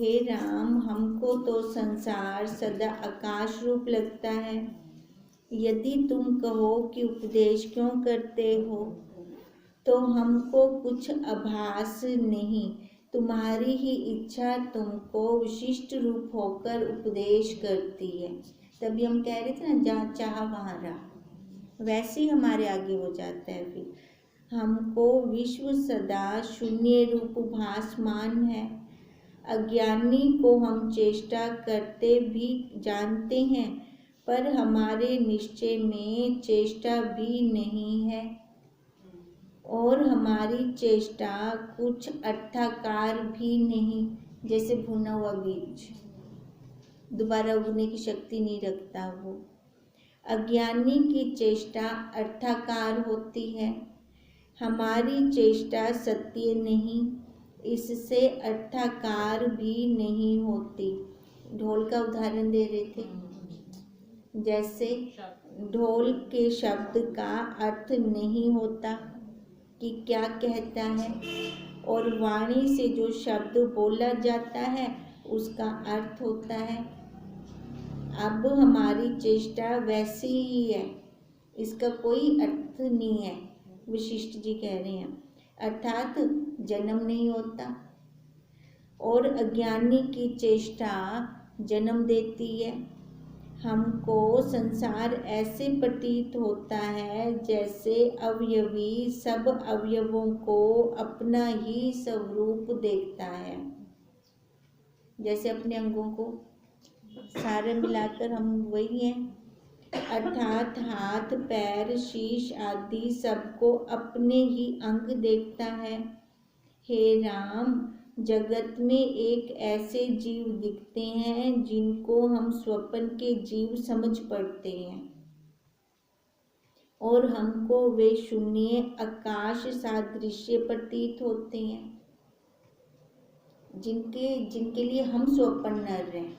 हे राम, हमको तो संसार सदा आकाश रूप लगता है। यदि तुम कहो कि उपदेश क्यों करते हो, तो हमको कुछ आभास नहीं। तुम्हारी ही इच्छा तुमको विशिष्ट रूप होकर उपदेश करती है। तभी हम कह रहे थे ना, जहाँ चाह वहाँ राह, वैसे ही हमारे आगे हो जाता है। फिर हमको विश्व सदा शून्य रूप भासमान है। अज्ञानी को हम चेष्टा करते भी जानते हैं, पर हमारे निश्चय में चेष्टा भी नहीं है, और हमारी चेष्टा कुछ अर्थाकार भी नहीं। जैसे भुना हुआ बीज दोबारा उगने की शक्ति नहीं रखता वो। अज्ञानी की चेष्टा अर्थाकार होती है, हमारी चेष्टा सत्य नहीं, इससे अर्थाकार भी नहीं होती। ढोल का उदाहरण दे रहे थे। जैसे ढोल के शब्द का अर्थ नहीं होता कि क्या कहता है, और वाणी से जो शब्द बोला जाता है उसका अर्थ होता है। अब हमारी चेष्टा वैसी ही है, इसका कोई अर्थ नहीं है। वशिष्ठ जी कह रहे हैं, अर्थात जन्म नहीं होता, और अज्ञानी की चेष्टा जन्म देती है। हमको संसार ऐसे प्रतीत होता है जैसे अवयवी सब अवयवों को अपना ही स्वरूप देखता है। जैसे अपने अंगों को सारे मिलाकर हम वही हैं, अर्थात हाथ पैर शीश आदि सबको अपने ही अंग देखता है। हे राम, जगत में एक ऐसे जीव दिखते हैं जिनको हम स्वप्न के जीव समझ पड़ते हैं, और हमको वे शून्य आकाश सादृश्य प्रतीत होते हैं, जिनके लिए हम स्वप्न नर हैं।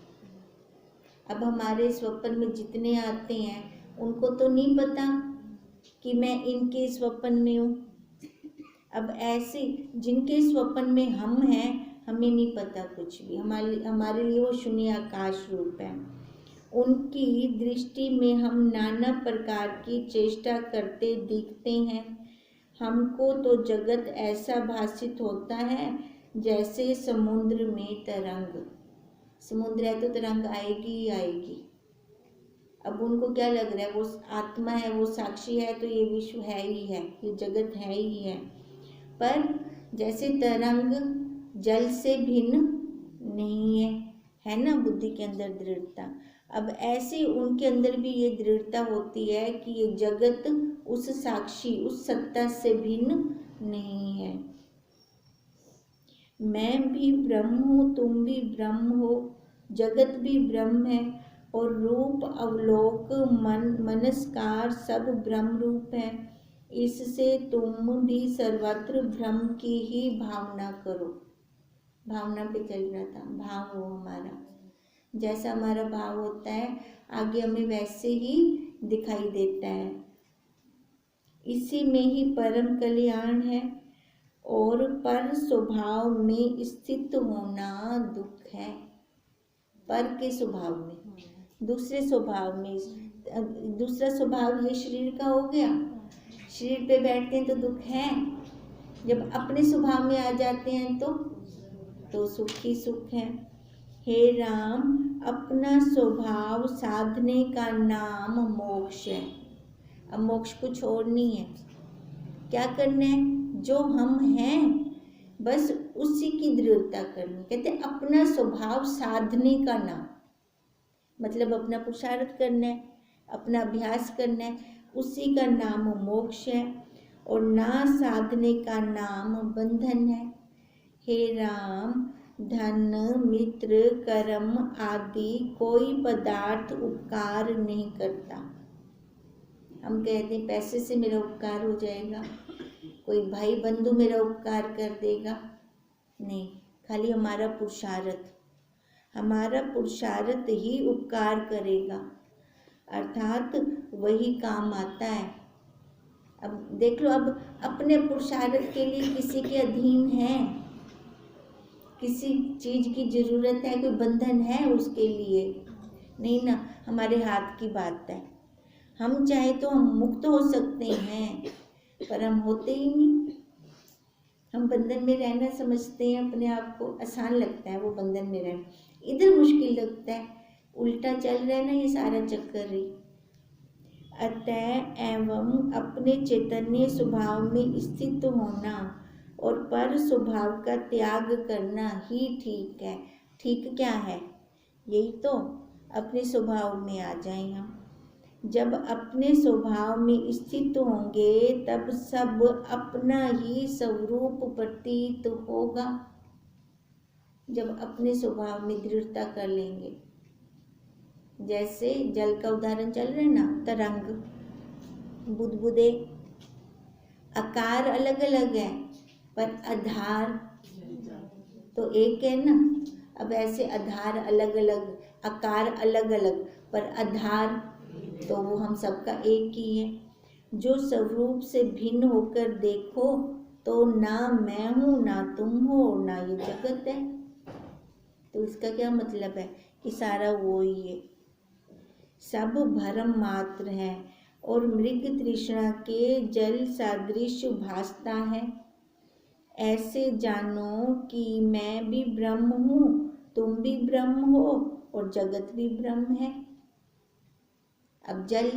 अब हमारे स्वप्न में जितने आते हैं उनको तो नहीं पता कि मैं इनके स्वप्न में हूँ। अब ऐसे जिनके स्वप्न में हम हैं, हमें नहीं पता कुछ भी, हमारे लिए वो शून्य आकाश रूप है। उनकी दृष्टि में हम नाना प्रकार की चेष्टा करते दिखते हैं। हमको तो जगत ऐसा भासित होता है जैसे समुद्र में तरंग। समुद्र है तो तरंग आएगी ही आएगी। अब उनको क्या लग रहा है, वो आत्मा है, वो साक्षी है, तो ये विश्व है ही है, ये जगत है ही है। पर जैसे तरंग जल से भिन्न नहीं है ना बुद्धि के अंदर दृढ़ता। अब ऐसे उनके अंदर भी ये दृढ़ता होती है कि ये जगत उस साक्षी, उस सत्ता से भिन्न नहीं है। मैं भी ब्रह्म हूँ, तुम भी ब्रह्म हो, जगत भी ब्रह्म है, और रूप अवलोक मनस्कार सब ब्रह्म रूप है। इससे तुम भी सर्वत्र ब्रह्म की ही भावना करो। भावना पे चल रहा था, भाव हो हमारा, जैसा हमारा भाव होता है आगे हमें वैसे ही दिखाई देता है। इसी में ही परम कल्याण है, और पर स्वभाव में स्थित होना दुख है। पर के स्वभाव में, दूसरे स्वभाव में, दूसरा स्वभाव ये शरीर का हो गया, शरीर पे बैठते हैं तो दुख है, जब अपने स्वभाव में आ जाते हैं तो सुख ही सुख है। हे राम, अपना स्वभाव साधने का नाम मोक्ष है। अब मोक्ष कुछ और नहीं है, क्या करना है, जो हम हैं बस उसी की दृढ़ता करनी। कहते अपना स्वभाव साधने का नाम, मतलब अपना पुरुषार्थ करना है, अपना अभ्यास करना है, उसी का नाम मोक्ष है, और ना साधने का नाम बंधन है। हे राम, धन मित्र कर्म आदि कोई पदार्थ उपकार नहीं करता। हम कहते हैं पैसे से मेरा उपकार हो जाएगा, कोई भाई बंधु मेरा उपकार कर देगा, नहीं, खाली हमारा पुरुषार्थ ही उपकार करेगा, अर्थात वही काम आता है। अब देख लो, अब अपने पुरुषार्थ के लिए किसी के अधीन है, किसी चीज की जरूरत है, कोई बंधन है उसके लिए? नहीं ना, हमारे हाथ की बात है। हम चाहे तो हम मुक्त हो सकते हैं, पर हम होते ही नहीं। हम बंधन में रहना समझते हैं अपने आप को, आसान लगता है वो बंधन में रहना, इधर मुश्किल लगता है। उल्टा चल रहा है ना ये सारा चक्कर ही। अतः एवं अपने चैतन्य स्वभाव में स्थित होना और पर स्वभाव का त्याग करना ही ठीक है। ठीक क्या है? यही तो, अपने स्वभाव में आ जाएं हम। जब अपने स्वभाव में स्थित होंगे तब सब अपना ही स्वरूप प्रतीत होगा। जब अपने स्वभाव में दृढ़ता कर लेंगे, जैसे जल का उदाहरण चल रहा है ना, तरंग, बुदबुदे, आकार अलग अलग है पर आधार तो एक है ना। अब ऐसे आधार अलग अलग, आकार अलग अलग, पर आधार तो वो हम सबका एक ही है। जो स्वरूप से भिन्न होकर देखो तो ना मैं हूँ, ना तुम हो, ना ये जगत है। तो इसका क्या मतलब है कि सारा वो ही है, सब भ्रम मात्र है और मृग तृष्णा के जल सदृश भासता है। ऐसे जानो कि मैं भी ब्रह्म हूँ, तुम भी ब्रह्म हो और जगत भी ब्रह्म है। अब जल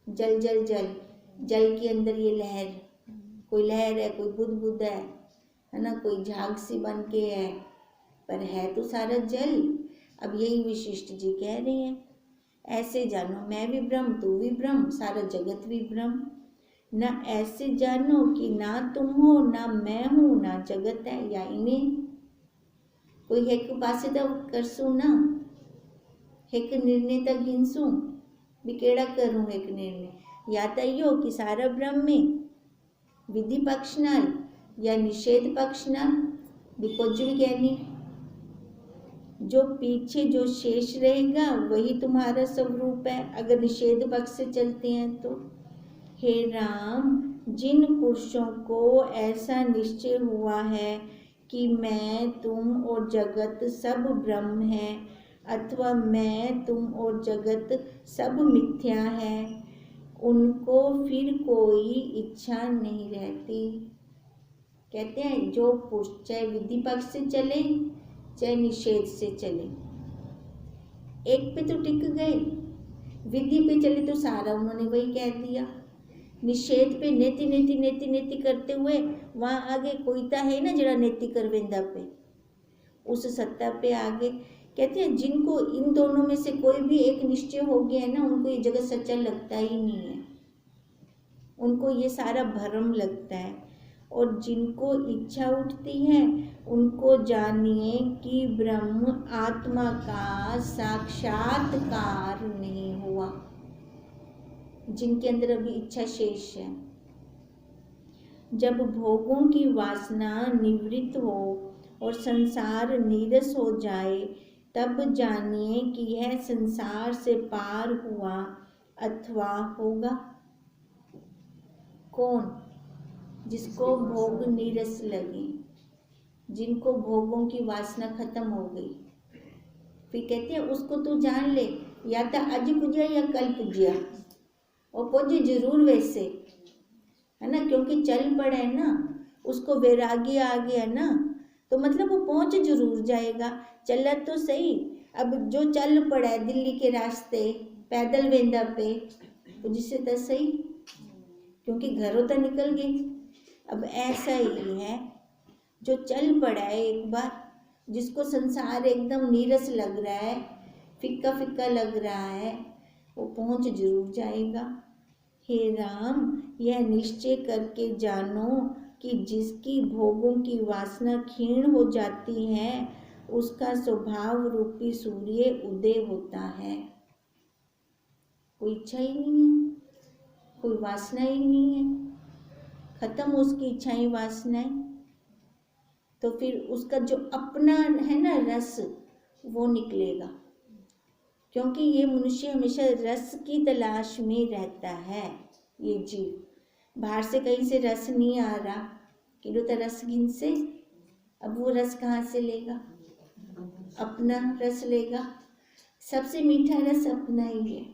जल जल जल जल के अंदर ये लहर, कोई लहर है, कोई बुदबुद है ना, कोई झाग सी बन के है, पर है तो सारा जल। अब यही विशिष्ट जी कह रहे हैं, ऐसे जानो मैं भी ब्रह्म, तू भी ब्रह्म, सारा जगत भी ब्रह्म। न ऐसे जानो कि ना तुम हो, ना मैं हूँ, ना जगत है या इन्हें। कोई एक पासे तो करसू ना, एक निर्णय तक गिनसू भी केड़ा करूँ एक निर्णय, या तो यो कि सारा ब्रह्म में विधि पक्ष नाल या निषेध पक्ष नाल भी कुछ भी कहनी। जो पीछे जो शेष रहेगा वही तुम्हारा स्वरूप है, अगर निषेध पक्ष से चलते हैं तो। हे राम, जिन पुरुषों को ऐसा निश्चय हुआ है कि मैं तुम और जगत सब ब्रह्म है, अथवा मैं तुम और जगत सब मिथ्या है, उनको फिर कोई इच्छा नहीं रहती। कहते हैं जो पुरुष चाहे विधि पक्ष से चले चाहे निषेध से चले, एक पे तो टिक गए, विधि पे चले तो सारा उन्होंने वही कह दिया। निषेध पे नेति नेति नेति नेति करते हुए वहां आगे कोई ता है ना जरा नेति करवेंदा पे, उस सत्ता पे आगे। कहते हैं जिनको इन दोनों में से कोई भी एक निश्चय हो गया है ना, उनको ये जगत सच्चा लगता ही नहीं है, उनको ये सारा भ्रम लगता है। और जिनको इच्छा उठती है उनको जानिए कि ब्रह्म आत्मा का साक्षात्कार नहीं हुआ। जिनके अंदर अभी इच्छा शेष है, जब भोगों की वासना निवृत्त हो और संसार नीरस हो जाए तब जानिए कि यह संसार से पार हुआ अथवा होगा। कौन? जिसको भोग नीरस लगे, जिनको भोगों की वासना खत्म हो गई। फिर कहते हैं उसको तू जान ले, या तो अज पूजा या कल पूजा, और पूजे जरूर वैसे, है ना, क्योंकि चल पड़ा है ना, उसको वैराग्य आ गया ना, तो मतलब वो पहुंच जरूर जाएगा। चला तो सही, अब जो चल पड़ा है दिल्ली के रास्ते पैदल वेंदा पे, तो जिससे तो सही, क्योंकि घरों तो निकल गए। अब ऐसा ही है, जो चल पड़ा है एक बार, जिसको संसार एकदम नीरस लग रहा है, फिक्का फिक्का लग रहा है, वो पहुंच जरूर जाएगा। हे राम, यह निश्चय करके जानो कि जिसकी भोगों की वासना क्षीण हो जाती है उसका स्वभाव रूपी सूर्य उदय होता है। कोई इच्छा ही नहीं है, कोई वासना ही नहीं है, खत्म उसकी इच्छाएं वासनाएं, तो फिर उसका जो अपना है ना रस वो निकलेगा। क्योंकि ये मनुष्य हमेशा रस की तलाश में रहता है, ये जीव। बाहर से कहीं से रस नहीं आ रहा, किलो तो रस घिन से, अब वो रस कहाँ से लेगा? अपना रस लेगा। सबसे मीठा रस अपना ही है।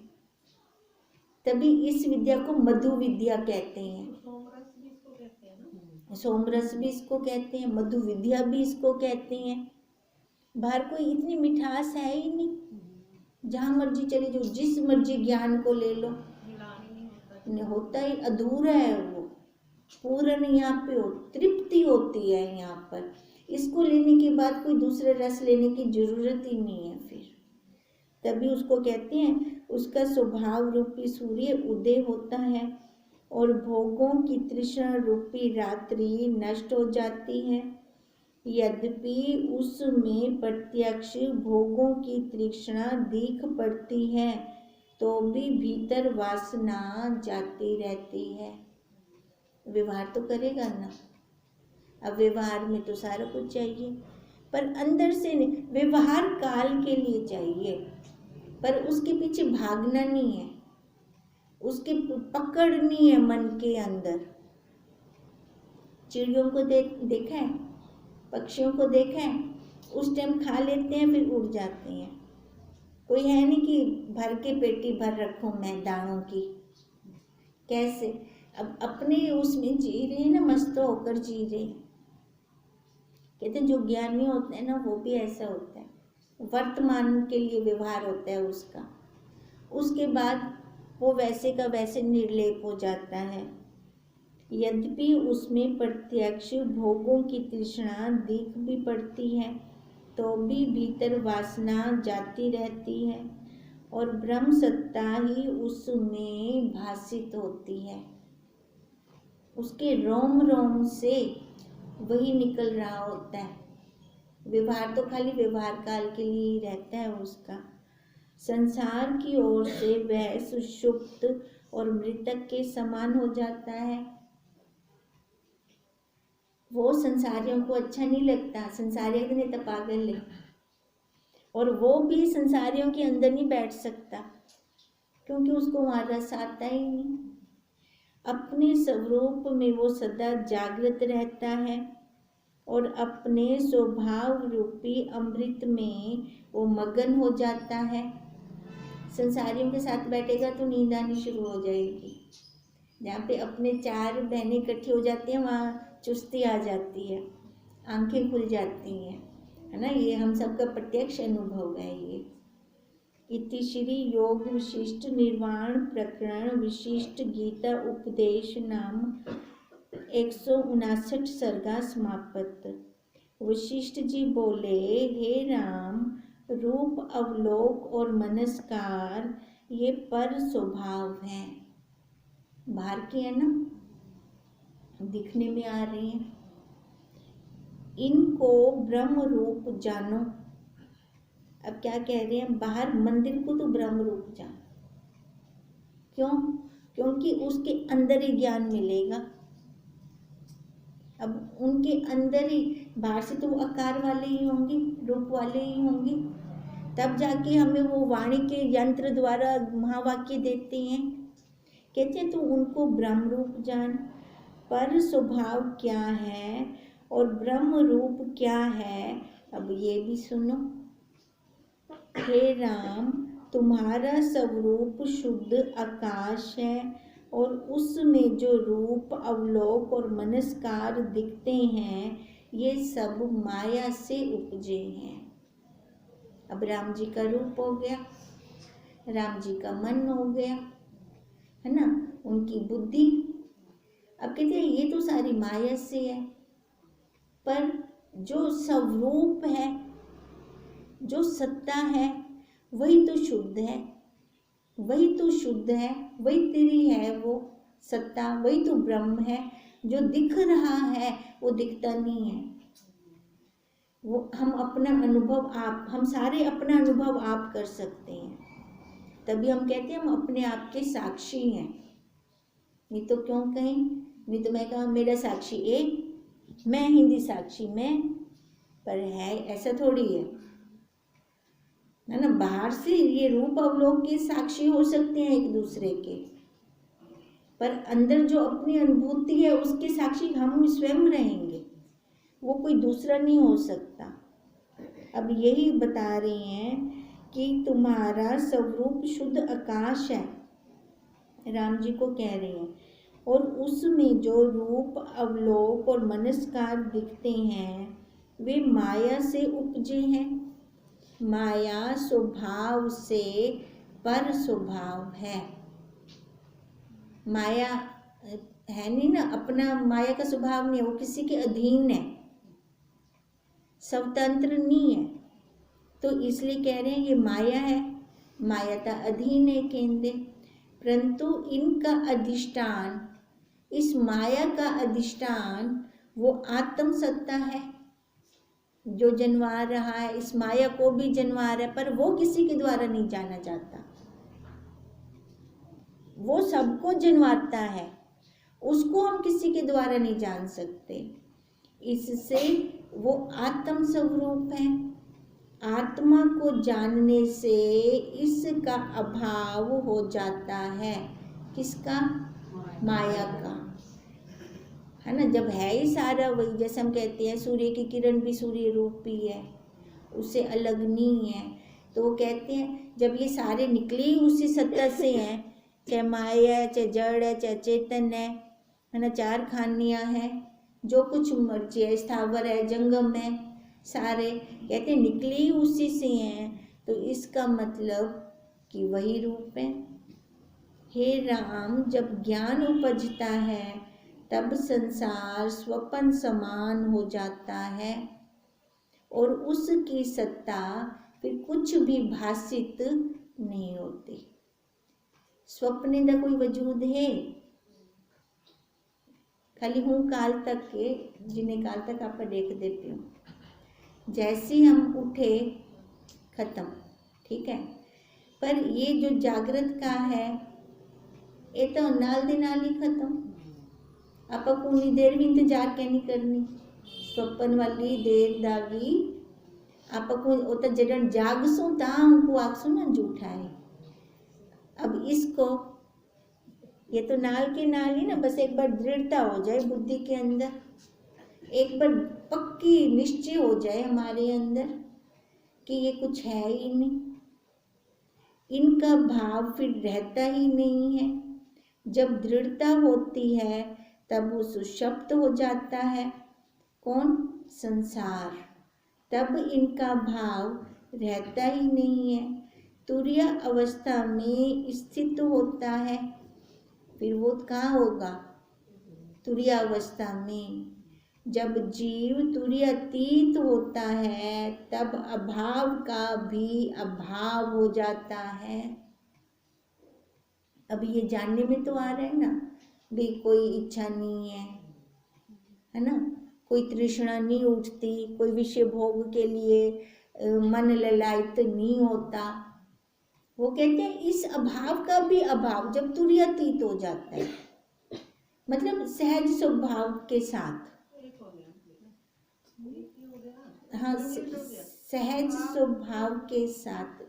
तभी इस विद्या को मधु विद्या कहते हैं। सोमरस भी इसको कहते हैं, मधु विद्या भी इसको कहते हैं। बाहर कोई इतनी मिठास है ही नहीं। जहाँ मर्जी चले जाओ, जिस मर्जी ज्ञान को ले लो, होता ही अधूरा है वो। पूर्ण यहाँ पे हो, तृप्ति होती है यहाँ पर। इसको लेने के बाद कोई दूसरे रस लेने की जरूरत ही नहीं है फिर। तभी उसको कहते हैं, उसका स्वभाव रूपी सूर्य उदय होता है और भोगों की तृष्णा रूपी रात्रि नष्ट हो जाती है। यद्यपि उसमें प्रत्यक्ष भोगों की तृष्णा दिख पड़ती है तो भी भीतर वासना जाती रहती है। व्यवहार तो करेगा ना। अब व्यवहार में तो सारा कुछ चाहिए, पर अंदर से नहीं। व्यवहार काल के लिए चाहिए, पर उसके पीछे भागना नहीं है, उसकी पकड़ नहीं है मन के अंदर। चिड़ियों को देखा है, पक्षियों को देखा है, उस टाइम खा लेते हैं फिर उड़ जाते हैं। कोई है नहीं कि भर के पेटी भर रखूं मैं दानों की। कैसे? अब अपने उसमें जी रहे हैं ना, मस्त होकर जी रहे हैं। कहते हैं जो ज्ञानी होते हैं ना, वो भी ऐसा होता है। वर्तमान के लिए व्यवहार होता है उसका, उसके बाद वो वैसे का वैसे निर्लेप हो जाता है। यद्यपि उसमें प्रत्यक्ष भोगों की तृष्णा दिख भी पड़ती है तो भी भीतर वासना जाती रहती है और ब्रह्म सत्ता ही उसमें भासित होती है। उसके रोम रोम से वही निकल रहा होता है। व्यवहार तो खाली व्यवहार काल के लिए ही रहता है उसका। संसार की ओर से वह सुषुप्त और मृतक के समान हो जाता है। वो संसारियों को अच्छा नहीं लगता, संसारियों के तो पागल है, और वो भी संसारियों के अंदर नहीं बैठ सकता क्योंकि उसको वहाँ रस आता ही नहीं। अपने स्वरूप में वो सदा जागृत रहता है और अपने स्वभाव रूपी अमृत में वो मगन हो जाता है। संसारियों के साथ बैठेगा तो नींद आनी शुरू हो जाएगी। जहाँ पे अपने चार बहनें इकट्ठी हो जाती हैं वहाँ चुस्ती आ जाती है, आंखें खुल जाती हैं, है ना। ये हम सबका प्रत्यक्ष अनुभव है ये। इति श्री योग विशिष्ट निर्वाण प्रकरण विशिष्ट गीता उपदेश नाम 159 सर्गा समाप्त। वशिष्ठ जी बोले, हे राम, रूप अवलोक और मनस्कार ये पर स्वभाव हैं। बाहर के है ना, दिखने में आ रहे हैं। इनको ब्रह्म रूप जानो। अब क्या कह रहे हैं? बाहर मंदिर को तो ब्रह्म रूप जानो। क्यों? क्योंकि उसके अंदर ही ज्ञान मिलेगा। अब उनके अंदर ही, बाहर से तो वो आकार वाले ही होंगे, रूप वाले ही होंगे, तब जाके हमें वो वाणी के यंत्र द्वारा महावाक्य देते हैं। कहते हैं तो उनको ब्रह्म रूप जान। पर स्वभाव क्या है और ब्रह्म रूप क्या है, अब ये भी सुनो। हे राम, तुम्हारा स्वरूप शुद्ध आकाश है और उसमें जो रूप अवलोक और मनस्कार दिखते हैं ये सब माया से उपजे हैं। अब राम जी का रूप हो गया, राम जी का मन हो गया, है ना, उनकी बुद्धि। अब कहते हैं ये तो सारी माया से है, पर जो स्वरूप है, जो सत्ता है, वही तो शुद्ध है, वही तो शुद्ध है, वही तेरी है वो सत्ता, वही तो ब्रह्म है। जो दिख रहा है वो दिखता नहीं है। वो हम अपना अनुभव हम सारे अपना अनुभव आप कर सकते हैं, तभी हम कहते हैं हम अपने आप के साक्षी हैं। नहीं तो क्यों कहें? नहीं तो मैं कहा मेरा साक्षी एक, मैं हिंदी साक्षी मैं, पर है ऐसा थोड़ी है ना। बाहर से ये रूप अवलोक के साक्षी हो सकते हैं एक दूसरे के, पर अंदर जो अपनी अनुभूति है उसके साक्षी हम स्वयं रहेंगे। वो कोई दूसरा नहीं हो सकता। अब यही बता रही हैं कि तुम्हारा स्वरूप शुद्ध आकाश है, राम जी को कह रहे हैं, और उसमें जो रूप, अवलोक और मनस्कार दिखते हैं वे माया से उपजे हैं। माया स्वभाव से पर स्वभाव है। माया है नहीं ना, अपना माया का स्वभाव नहीं है, वो किसी के अधीन है, स्वतंत्र नहीं है। तो इसलिए कह रहे हैं ये माया है, माया का अधीन है केंद्र, परंतु इनका अधिष्ठान, इस माया का अधिष्ठान वो आत्म सत्ता है जो जन्मा रहा है, इस माया को भी जन्मा रहा है, पर वो किसी के द्वारा नहीं जाना जाता। वो सबको जन्माता है, उसको हम किसी के द्वारा नहीं जान सकते। इससे वो आत्म स्वरूप है। आत्मा को जानने से इसका अभाव हो जाता है। किसका? माया का, है ना। जब है ही सारा वही, जैसे हम कहते हैं सूर्य की किरण भी सूर्य रूप ही है, उससे अलग नहीं है। तो वो कहते हैं जब ये सारे निकले ही उसी सत्ता से हैं, चाहे माया है, चाहे जड़ है, चाहे चेतन है ना, चार खानियाँ हैं, जो कुछ मर्जी है, स्थावर है, जंगम है, सारे कहते हैं निकले ही उसी से हैं। तो इसका मतलब कि वही रूप है। हे राम, जब ज्ञान उपजता है तब संसार स्वपन समान हो जाता है और उसकी सत्ता फिर कुछ भी भाषित नहीं होती। स्वप्न का कोई वजूद है? खाली हूँ काल तक के, जिन्हें काल तक आपका देख देती हूँ। जैसे हम उठे खत्म, ठीक है। पर ये जो जागृत का है ये तो नाल दे नाल ही खत्म। आप उन्नी देर भी इंतजार क्या नहीं करनी, स्वप्न वाली देर दा भी आप तो जडन जागसू ता हमको आखसू ना झूठा है। अब इसको ये तो नाल के नाल ही ना, बस एक बार दृढ़ता हो जाए बुद्धि के अंदर, एक बार पक्की निश्चय हो जाए हमारे अंदर कि ये कुछ है ही नहीं, इनका भाव फिर रहता ही नहीं है। जब दृढ़ता होती है तब वो सुषुप्त हो जाता है। कौन? संसार। तब इनका भाव रहता ही नहीं है, तुरीय अवस्था में स्थित होता है। फिर वो कहाँ होगा? तुरीय अवस्था में। जब जीव तुरीय अतीत होता है तब अभाव का भी अभाव हो जाता है। अब ये जानने में तो आ रहा है ना भी कोई इच्छा नहीं है ना, कोई तृष्णा नहीं उठती, कोई विषय भोग के लिए मन ललायित नहीं होता। वो कहते हैं इस अभाव का भी अभाव जब तुरीयातीत हो जाता है, मतलब सहज स्वभाव के साथ, हाँ सहज स्वभाव के साथ।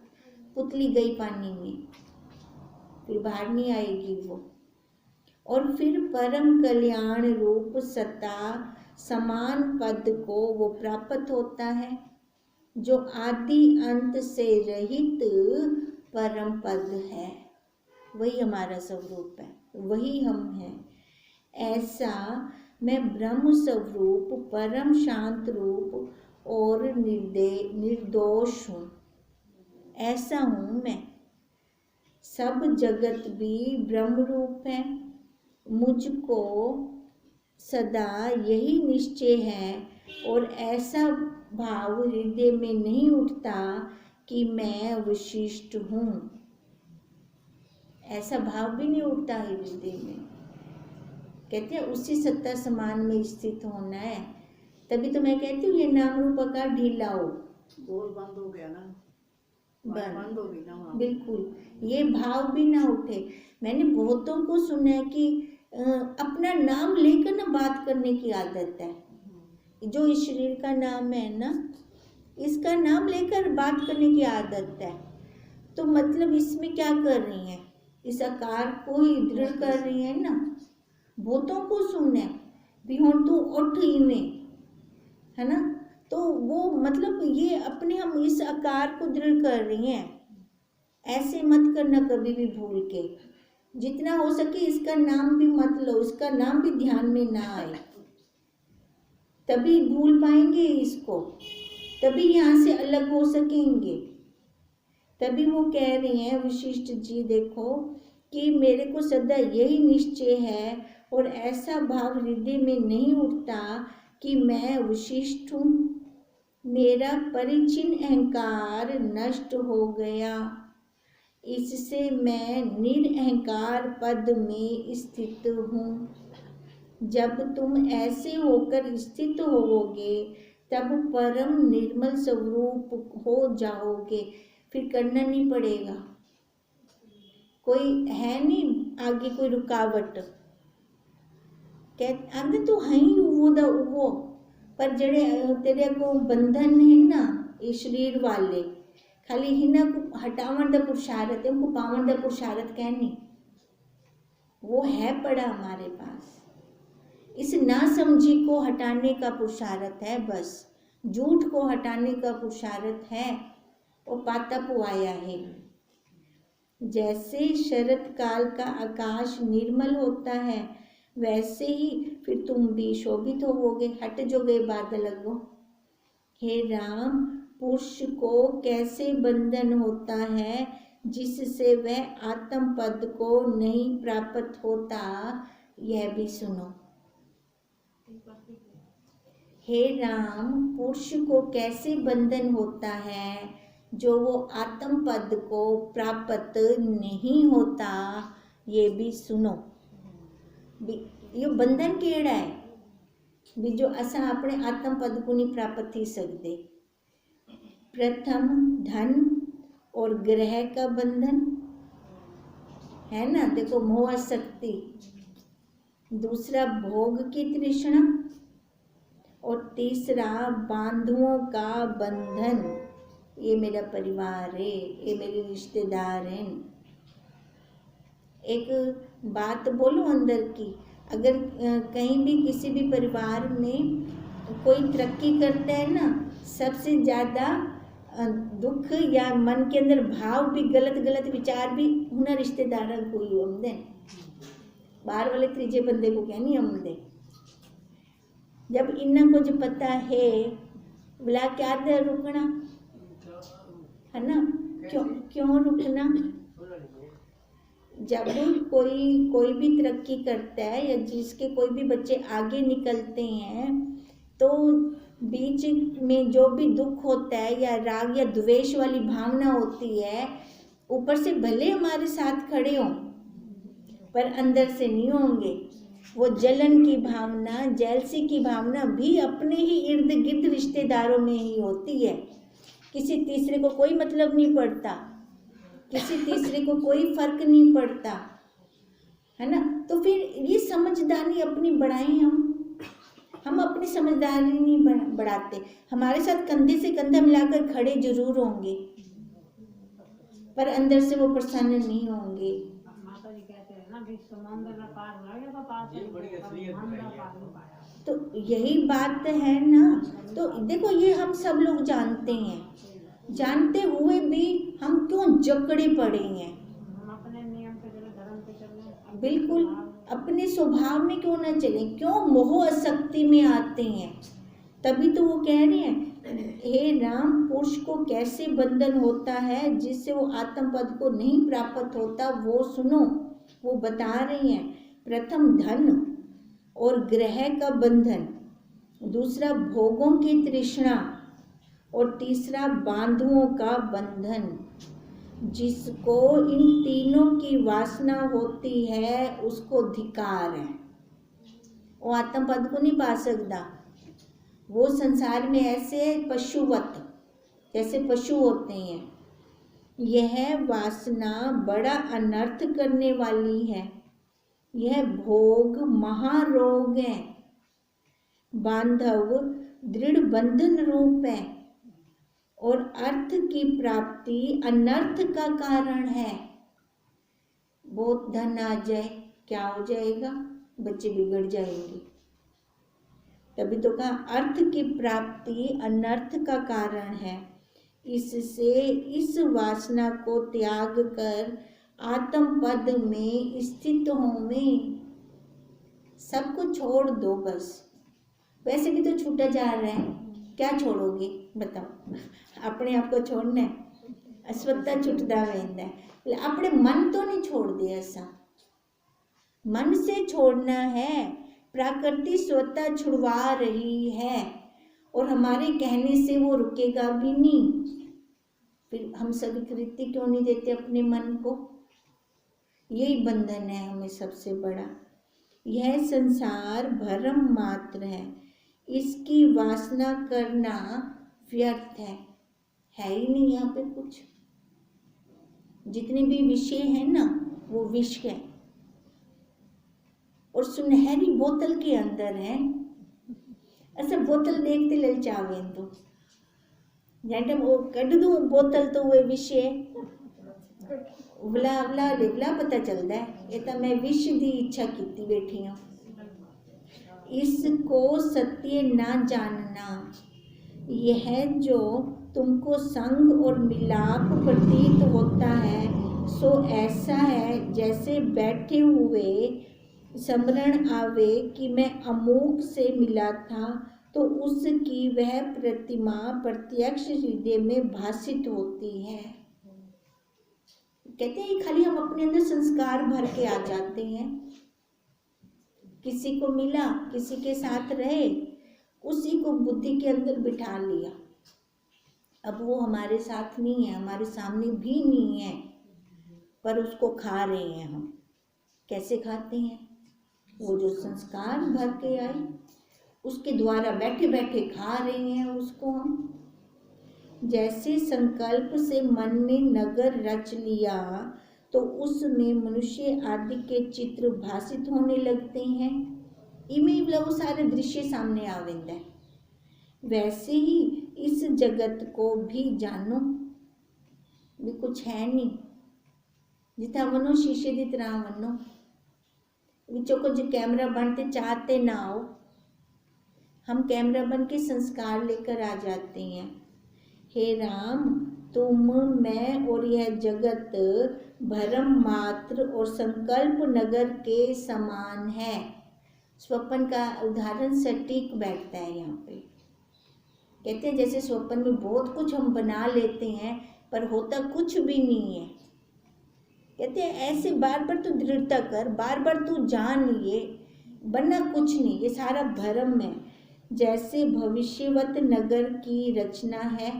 पुतली गई पानी में, फिर बाहर नहीं आएगी वो। और फिर परम कल्याण रूप सत्ता समान पद को वो प्राप्त होता है, जो आदि अंत से रहित परम पद है। वही हमारा स्वरूप है, वही हम हैं। ऐसा मैं ब्रह्म स्वरूप, परम शांत रूप और निर्दोष हूँ, ऐसा हूँ मैं। सब जगत भी ब्रह्म रूप है। मुझको सदा यही निश्चय है और ऐसा भाव हृदय में नहीं उठता कि मैं विशिष्ट हूँ। ऐसा भाव भी नहीं उठता हृदय में। कहते हैं उसी सत्ता समान में स्थित होना है। तभी तो मैं कहती हूँ ये नाम रूप का ढीला हो, बंद हो गया ना, बंद हो गई ना, बिल्कुल ये भाव भी ना उठे। मैंने बहुतों को सुना है कि अपना नाम लेकर ना बात करने की आदत है। जो इस शरीर का नाम है ना, इसका नाम लेकर बात करने की आदत है। तो मतलब इसमें क्या कर रही हैं? इस आकार को ही दृढ़ कर रही है ना। बहुतों को सुनना है भी हुण तू उठ ही ने, है ना। तो वो मतलब ये अपने हम इस आकार को दृढ़ कर रही हैं। ऐसे मत करना कभी भी भूल के, जितना हो सके इसका नाम भी मत लो, इसका नाम भी ध्यान में ना आए, तभी भूल पाएंगे इसको, तभी यहाँ से अलग हो सकेंगे। तभी वो कह रही हैं वशिष्ठ जी, देखो कि मेरे को सदा यही निश्चय है और ऐसा भाव हृदय में नहीं उठता कि मैं वशिष्ठ हूँ, मेरा परिचिन अहंकार नष्ट हो गया, इससे मैं निरअहकार पद में स्थित हूँ। जब तुम ऐसे होकर स्थित होवोगे तब परम निर्मल स्वरूप हो जाओगे, फिर करना नहीं पड़ेगा, कोई है नहीं आगे कोई रुकावट। आगे तो है ही वो पर जड़े तेरे को बंधन है ना ये शरीर वाले, खाली हिना को हटावन दा पुरुषार्थ है, उनको पावन दा पुरुषार्थ कहनी, वो है पड़ा हमारे पास। इस नासमझी को हटाने का पुरुषार्थ है, बस झूठ को हटाने का पुरुषार्थ है, वो पाता पुआया है। जैसे शरत काल का आकाश निर्मल होता है वैसे ही फिर तुम भी शोभित होवोगे, हट जोगे बादल लगो। हे राम, पुरुष को कैसे बंधन होता है जिससे वह आत्म पद को नहीं प्राप्त होता, यह भी सुनो। हे राम, पुरुष को कैसे बंधन होता है जो वो आत्म पद को प्राप्त नहीं होता, ये भी सुनो। ये बंधन केड़ा है भी जो असा अपने आत्म पद को नहीं प्राप्त थी सकते। प्रथम धन और ग्रह का बंधन है ना, देखो मोह शक्ति, दूसरा भोग की तृष्णा और तीसरा बांधुओं का बंधन। ये मेरा परिवार है, ये मेरे रिश्तेदार हैं। एक बात बोलो अंदर की, अगर कहीं भी किसी भी परिवार में कोई तरक्की करता है ना, सबसे ज़्यादा दुख या मन के अंदर भाव भी गलत विचार भी उन्हें रिश्तेदार को ही आमदे, बाहर वाले तीजे बंदे को क्या नहीं आमदे। जब इन्हें कुछ पता है बोला क्या दर रुकना है ना, क्यों रुकना। जब कोई भी तरक्की करता है या जिसके कोई भी बच्चे आगे निकलते हैं तो बीच में जो भी दुख होता है या राग या द्वेष वाली भावना होती है, ऊपर से भले हमारे साथ खड़े हों पर अंदर से नहीं होंगे। वो जलन की भावना, जेलसी की भावना भी अपने ही इर्द गिर्द रिश्तेदारों में ही होती है। किसी तीसरे को कोई मतलब नहीं पड़ता, किसी तीसरे को कोई फर्क नहीं पड़ता, है ना। तो फिर ये समझदारी अपनी बढ़ाएं, हम अपनी समझदारी नहीं बढ़ाते। हमारे साथ कंधे से कंधा मिलाकर खड़े जरूर होंगे पर अंदर से वो प्रसन्न नहीं होंगे। तो यही बात है ना। तो देखो ये हम सब लोग जानते हैं, जानते हुए भी हम क्यों जकड़े पड़े हैं। हम अपने नियम पे चले, धर्म पे चले, बिल्कुल अपने स्वभाव में क्यों ना चले, क्यों मोह आसक्ति में आते हैं। तभी तो वो कह रहे हैं, हे राम, पुरुष को कैसे बंधन होता है जिससे वो आत्म पद को नहीं प्राप्त होता, वो सुनो। वो बता रही हैं, प्रथम धन और ग्रह का बंधन, दूसरा भोगों की तृष्णा और तीसरा बांधुओं का बंधन। जिसको इन तीनों की वासना होती है उसको धिक्कार है, वो आत्म पद को नहीं पा सकता। वो संसार में ऐसे पशुवत, जैसे पशु होते हैं। यह वासना बड़ा अनर्थ करने वाली है, यह भोग महारोग है, बांधव दृढ़ बंधन रूप है और अर्थ की प्राप्ति अनर्थ का कारण है। बहुत धन आ जाए क्या हो जाएगा, बच्चे बिगड़ जाएंगे। तभी तो कहा अर्थ की प्राप्ति अनर्थ का कारण है। इससे इस वासना को त्याग कर आत्म पद में स्थित होवे। सब कुछ छोड़ दो बस। वैसे भी तो छूटा जा रहा है, क्या छोड़ोगे बताओ? अपने आप को छोड़ना है, अस्वत्ता छुटदा वेंदा है। अपने मन तो नहीं छोड़ दे, ऐसा मन से छोड़ना है। प्रकृति स्वतः छुड़वा रही है और हमारे कहने से वो रुकेगा भी नहीं। फिर हम स्वीकृति क्यों नहीं देते अपने मन को? यही बंधन है हमें सबसे बड़ा। यह संसार भ्रम मात्र है, इसकी वासना करना व्यर्थ है ही नहीं यहाँ पे कुछ। जितने भी विषय हैं ना वो विष है और सुनहरी बोतल के अंदर है। ऐसा बोतल देखते ललचावे तो जाने वो कट दूं बोतल तो वो विषय उबला उबला लिबला पता चलता है। ये तो मैं विष की इच्छा की बैठी हूँ। इसको सत्य ना जानना, यह जो तुमको संग और मिलाप प्रतीत होता है सो ऐसा है जैसे बैठे हुए स्मरण आवे कि मैं अमूक से मिला था तो उसकी वह प्रतिमा प्रत्यक्ष हृदय में भासित होती है। कहते हैं खाली हम अपने अंदर संस्कार भर के आ जाते हैं। किसी को मिला, किसी के साथ रहे, उसी को बुद्धि के अंदर बिठा लिया। अब वो हमारे साथ नहीं है, हमारे सामने भी नहीं है, पर उसको खा रहे हैं हम। कैसे खाते हैं? वो जो संस्कार भर के आए उसके द्वारा बैठे बैठे खा रहे हैं उसको हम। जैसे संकल्प से मन ने नगर रच लिया तो उसमें मनुष्य आदि के चित्र भासित होने लगते हैं। इमें वो सारे दृश्य सामने आ वेंदा है। वैसे ही इस जगत को भी जानो भी कुछ है नहीं। जितना वनो शीशे की तरह वनो विचों कुछ कैमरा बनते चाहते ना हो, हम कैमरा बन के संस्कार लेकर आ जाते हैं। हे राम, तुम मैं और यह जगत भ्रम मात्र और संकल्प नगर के समान है। स्वप्न का उदाहरण सटीक बैठता है यहाँ पे। कहते हैं जैसे स्वप्न में बहुत कुछ हम बना लेते हैं पर होता कुछ भी नहीं है। कहते हैं ऐसे बार बार तू दृढ़ता कर, बार बार तू जान ये बना कुछ नहीं, ये सारा भ्रम है। जैसे भविष्यवत नगर की रचना है,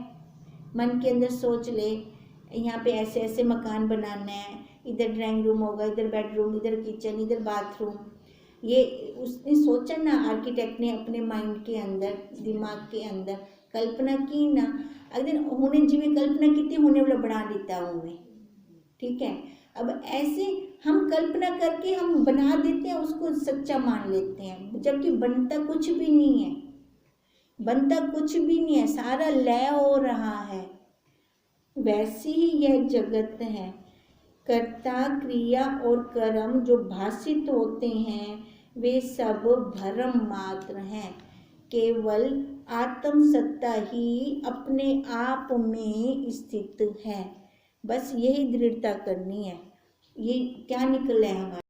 मन के अंदर सोच ले यहाँ पे ऐसे ऐसे मकान बनाना है, इधर ड्राइंग रूम होगा, इधर बेडरूम, इधर किचन, इधर बाथरूम। ये उसने सोचा ना, आर्किटेक्ट ने अपने माइंड के अंदर, दिमाग के अंदर कल्पना की ना। अगर उन्होंने जिमें कल्पना की थी होने वाला बना देता उन्हें, ठीक है। अब ऐसे हम कल्पना करके हम बना देते हैं, उसको सच्चा मान लेते हैं, जबकि बनता कुछ भी नहीं है। बनता कुछ भी नहीं है, सारा लय हो रहा है। वैसी ही यह जगत है। कर्ता, क्रिया और कर्म जो भासित होते हैं वे सब भ्रम मात्र हैं। केवल आत्म सत्ता ही अपने आप में स्थित है। बस यही दृढ़ता करनी है। ये क्या निकले हमारे